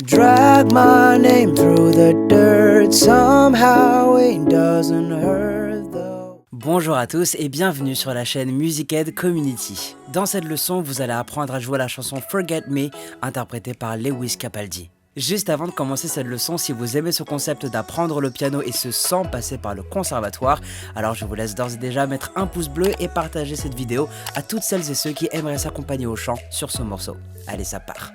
Drag my name through the dirt, somehow it doesn't hurt though. Bonjour à tous et bienvenue sur la chaîne Musicaid Community. Dans cette leçon, vous allez apprendre à jouer la chanson Forget Me, interprétée par Lewis Capaldi. Juste avant de commencer cette leçon, si vous aimez ce concept d'apprendre le piano et ce sans passer par le conservatoire, alors je vous laisse d'ores et déjà mettre un pouce bleu et partager cette vidéo à toutes celles et ceux qui aimeraient s'accompagner au chant sur ce morceau. Allez, ça part.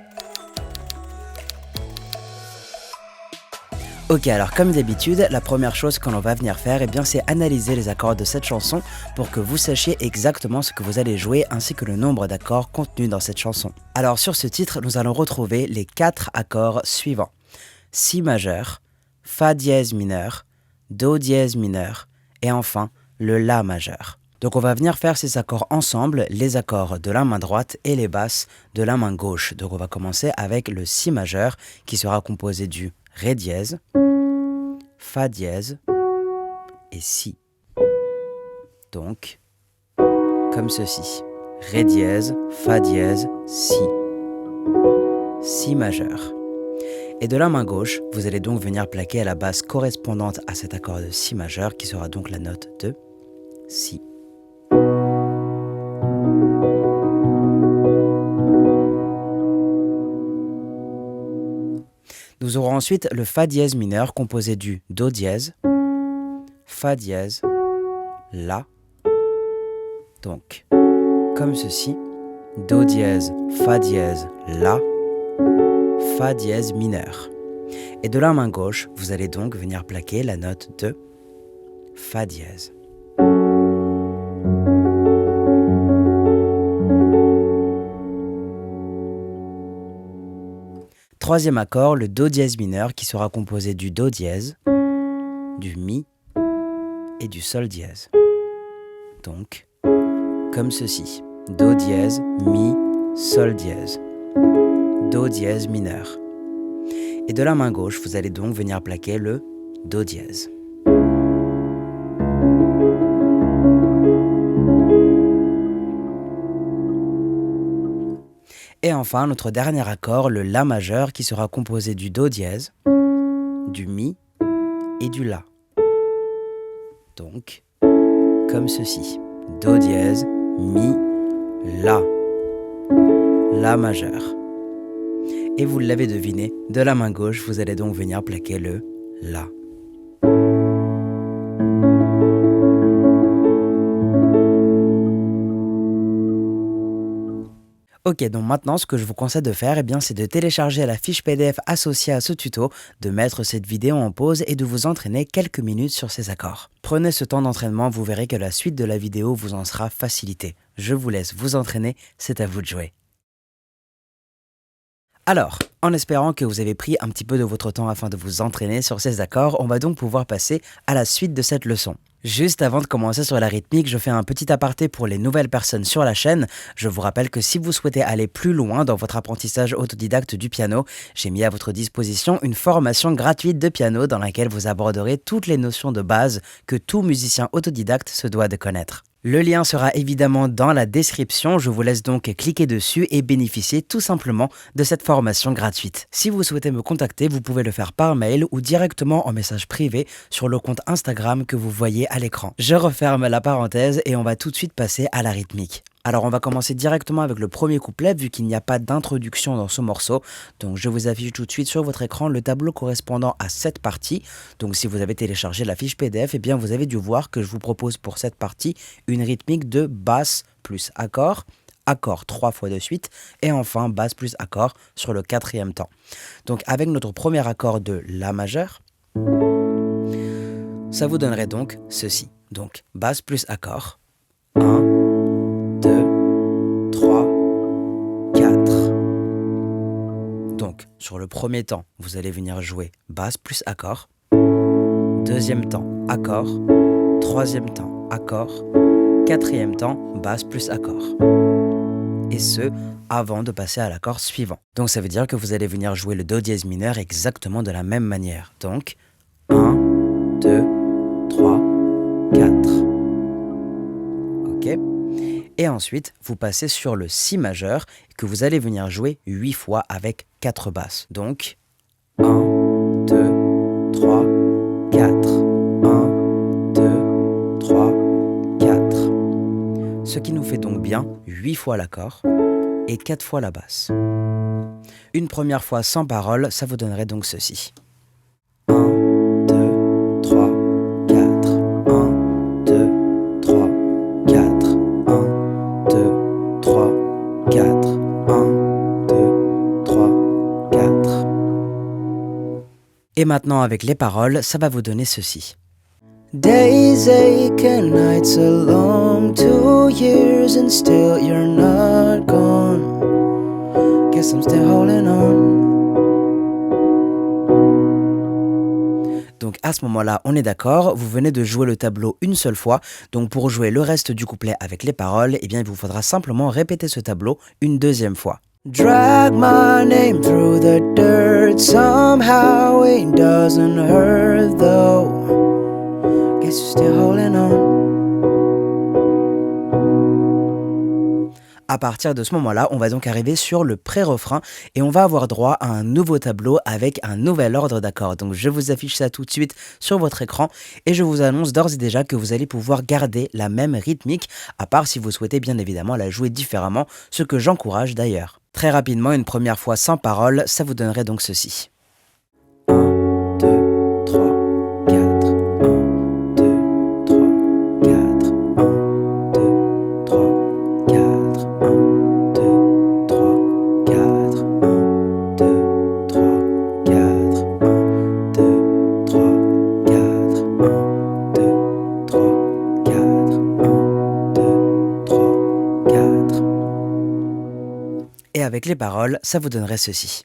Ok, alors comme d'habitude, la première chose que l'on va venir faire, c'est analyser les accords de cette chanson pour que vous sachiez exactement ce que vous allez jouer ainsi que le nombre d'accords contenus dans cette chanson. Alors sur ce titre, nous allons retrouver les 4 accords suivants. Si majeur, Fa dièse mineur, Do dièse mineur et enfin le La majeur. Donc on va venir faire ces accords ensemble, les accords de la main droite et les basses de la main gauche. Donc on va commencer avec le Si majeur qui sera composé du Ré dièse, Fa dièse et Si. Donc, comme ceci. Ré dièse, Fa dièse, Si. Si majeur. Et de la main gauche, vous allez donc venir plaquer à la basse correspondante à cet accord de Si majeur qui sera donc la note de Si. Nous aurons ensuite le Fa dièse mineur composé du Do dièse, Fa dièse, La. Donc, comme ceci, Do dièse, Fa dièse, La, Fa dièse mineur. Et de la main gauche, vous allez donc venir plaquer la note de Fa dièse. Troisième accord, le Do dièse mineur qui sera composé du Do dièse, du Mi et du Sol dièse. Donc, comme ceci, Do dièse, Mi, Sol dièse, Do dièse mineur. Et de la main gauche, vous allez donc venir plaquer le Do dièse. Et enfin, notre dernier accord, le La majeur, qui sera composé du Do dièse, du Mi et du La. Donc, comme ceci. Do dièse, Mi, La. La majeur. Et vous l'avez deviné, de la main gauche, vous allez donc venir plaquer le La. Ok, donc maintenant, ce que je vous conseille de faire, c'est de télécharger la fiche PDF associée à ce tuto, de mettre cette vidéo en pause et de vous entraîner quelques minutes sur ces accords. Prenez ce temps d'entraînement, vous verrez que la suite de la vidéo vous en sera facilitée. Je vous laisse vous entraîner, c'est à vous de jouer. Alors, en espérant que vous avez pris un petit peu de votre temps afin de vous entraîner sur ces accords, on va donc pouvoir passer à la suite de cette leçon. Juste avant de commencer sur la rythmique, je fais un petit aparté pour les nouvelles personnes sur la chaîne. Je vous rappelle que si vous souhaitez aller plus loin dans votre apprentissage autodidacte du piano, j'ai mis à votre disposition une formation gratuite de piano dans laquelle vous aborderez toutes les notions de base que tout musicien autodidacte se doit de connaître. Le lien sera évidemment dans la description, je vous laisse donc cliquer dessus et bénéficier tout simplement de cette formation gratuite. Si vous souhaitez me contacter, vous pouvez le faire par mail ou directement en message privé sur le compte Instagram que vous voyez à l'écran. Je referme la parenthèse et on va tout de suite passer à la rythmique. Alors on va commencer directement avec le premier couplet vu qu'il n'y a pas d'introduction dans ce morceau. Donc je vous affiche tout de suite sur votre écran le tableau correspondant à cette partie. Donc si vous avez téléchargé la fiche PDF, vous avez dû voir que je vous propose pour cette partie une rythmique de basse plus accord, accord 3 fois de suite et enfin basse plus accord sur le 4e temps. Donc avec notre premier accord de La majeur, ça vous donnerait donc ceci. Donc basse plus accord, 1, 2, 3, 4. Donc, sur le premier temps, vous allez venir jouer basse plus accord. Deuxième temps, accord. Troisième temps, accord. Quatrième temps, basse plus accord. Et ce, avant de passer à l'accord suivant. Donc, ça veut dire que vous allez venir jouer le Do dièse mineur exactement de la même manière. Donc, 1, 2, 3, 4. Ok ? Et ensuite, vous passez sur le Si majeur que vous allez venir jouer 8 fois avec 4 basses. Donc, 1, 2, 3, 4. 1, 2, 3, 4. Ce qui nous fait donc bien 8 fois l'accord et 4 fois la basse. Une première fois sans parole, ça vous donnerait donc ceci. 1, 2, 3, 4. 1, 2, 3, 4. 1, 2, 3, 4. 1, 2, 3, 4. Et maintenant avec les paroles, ça va vous donner ceci. Days ache and nights are long, 2 years and still you're not gone. Guess I'm still holding on. Donc à ce moment-là, on est d'accord, vous venez de jouer le tableau une seule fois, donc pour jouer le reste du couplet avec les paroles, eh bien il vous faudra simplement répéter ce tableau une deuxième fois. Drag my name through the dirt, somehow it doesn't hurt though. Guess you're still holding on. À partir de ce moment-là, on va donc arriver sur le pré-refrain et on va avoir droit à un nouveau tableau avec un nouvel ordre d'accords. Donc je vous affiche ça tout de suite sur votre écran et je vous annonce d'ores et déjà que vous allez pouvoir garder la même rythmique, à part si vous souhaitez bien évidemment la jouer différemment, ce que j'encourage d'ailleurs. Très rapidement, une première fois sans parole, ça vous donnerait donc ceci. 1, 2, 3, 4. 1, 2, 3, 4. 1, 2, 3, 4. 1, 2, 3, 4. 1, 2, 3, 4. 1, 2, 3, 4. 1, 2, 3, 4. 1, 2, 3, 4. Et avec les paroles, ça vous donnerait ceci.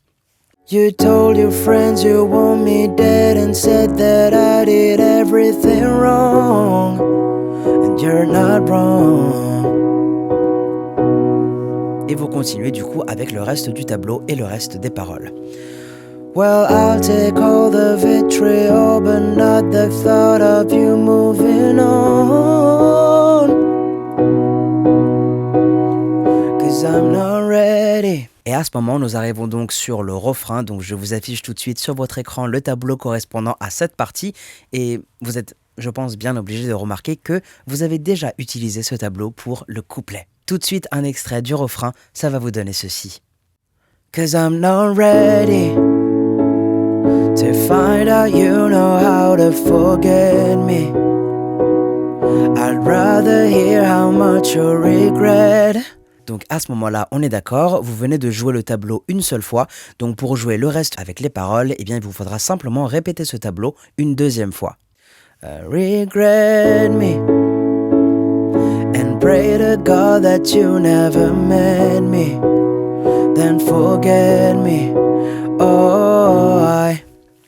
You told your friends you want me dead and said that I did everything wrong, and you're not wrong. Et vous continuez du coup avec le reste du tableau et le reste des paroles. Well, I'll take all the vitriol, but not the thought of you moving on, 'cause I'm not ready. Et à ce moment, nous arrivons donc sur le refrain, donc je vous affiche tout de suite sur votre écran le tableau correspondant à cette partie, et vous êtes, je pense, bien obligé de remarquer que vous avez déjà utilisé ce tableau pour le couplet. Tout de suite, un extrait du refrain, ça va vous donner ceci. 'Cause I'm not ready to find out you know how to forget me. I'd rather hear how much you regret. Donc à ce moment-là, on est d'accord, vous venez de jouer le tableau une seule fois, donc pour jouer le reste avec les paroles, eh bien il vous faudra simplement répéter ce tableau une deuxième fois. Regret me and pray to God that you never met me, then forget me, oh I.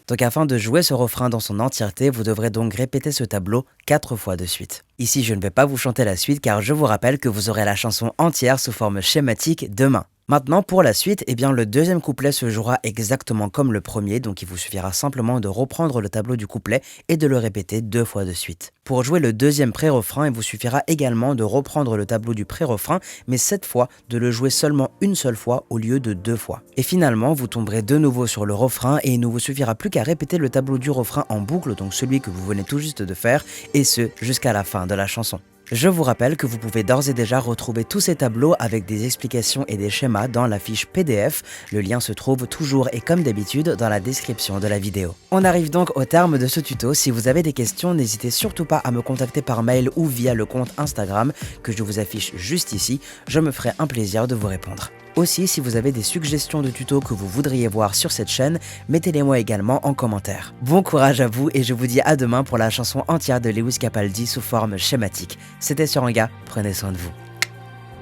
Donc afin de jouer ce refrain dans son entièreté, vous devrez donc répéter ce tableau 4 fois de suite. Ici, je ne vais pas vous chanter la suite car je vous rappelle que vous aurez la chanson entière sous forme schématique demain. Maintenant, pour la suite, eh bien, le deuxième couplet se jouera exactement comme le premier, donc il vous suffira simplement de reprendre le tableau du couplet et de le répéter 2 fois de suite. Pour jouer le deuxième pré-refrain, il vous suffira également de reprendre le tableau du pré-refrain, mais cette fois, de le jouer seulement une seule fois au lieu de 2 fois. Et finalement, vous tomberez de nouveau sur le refrain et il ne vous suffira plus qu'à répéter le tableau du refrain en boucle, donc celui que vous venez tout juste de faire, et ce, jusqu'à la fin de la chanson. Je vous rappelle que vous pouvez d'ores et déjà retrouver tous ces tableaux avec des explications et des schémas dans la fiche PDF. Le lien se trouve toujours et comme d'habitude dans la description de la vidéo. On arrive donc au terme de ce tuto. Si vous avez des questions, n'hésitez surtout pas à me contacter par mail ou via le compte Instagram que je vous affiche juste ici. Je me ferai un plaisir de vous répondre. Aussi, si vous avez des suggestions de tutos que vous voudriez voir sur cette chaîne, mettez-les-moi également en commentaire. Bon courage à vous et je vous dis à demain pour la chanson entière de Lewis Capaldi sous forme schématique. C'était Suranga, prenez soin de vous.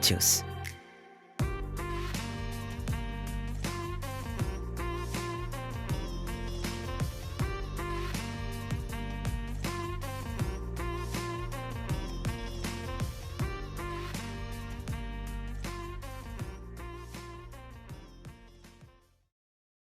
Tchuss.